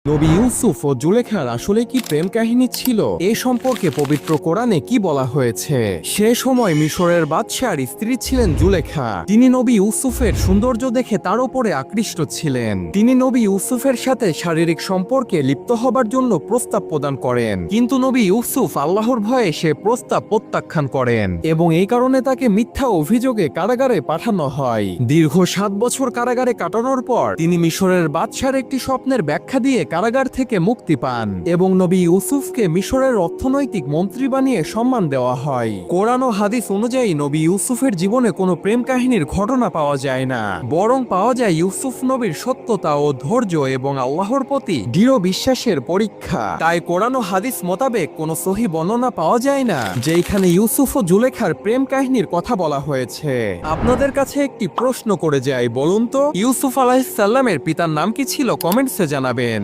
নবী ইউসুফ ও জুলেখার আসলে কি প্রেম কাহিনী ছিল এ সম্পর্কে পবিত্র কোরআনে কি বলা হয়েছে? সে সময় মিশরের বাদশার স্ত্রী ছিলেন জুলেখা। তিনি নবী ইউসুফের সৌন্দর্য দেখে তার উপরে আকৃষ্ট ছিলেন। তিনি নবী ইউসুফের সাথে শারীরিক সম্পর্কে লিপ্ত হবার জন্য প্রস্তাব প্রদান করেন, কিন্তু নবী ইউসুফ আল্লাহর ভয়ে সে প্রস্তাব প্রত্যাখ্যান করেন এবং এই কারণে তাকে মিথ্যা অভিযোগে কারাগারে পাঠানো হয়। দীর্ঘ 7 বছর কারাগারে কাটানোর পর তিনি মিশরের বাদশার একটি স্বপ্নের ব্যাখ্যা দিয়ে কারাগার থেকে মুক্তি পান এবং নবী ইউসুফকে মিশরের অর্থনৈতিক মন্ত্রী বানিয়ে সম্মান দেওয়া হয়। কোরআন ও হাদিস অনুযায়ী নবী ইউসুফের জীবনে কোনো প্রেম কাহিনীর ঘটনা পাওয়া যায় না, বরং পাওয়া যায় ইউসুফ নবীর সত্যতা ও ধৈর্য এবং আল্লাহর প্রতি দৃঢ় বিশ্বাসের পরীক্ষা। তাই কোরআন ও হাদিস মোতাবেক কোনো সহি বর্ণনা পাওয়া যায় না যেখানে ইউসুফ ও জুলেখার প্রেম কাহিনীর কথা বলা হয়েছে। আপনাদের কাছে একটি প্রশ্ন করে যাই, বলুন তো ইউসুফ আলাইহিস সালামের পিতার নাম কি ছিল? কমেন্টসে জানাবেন।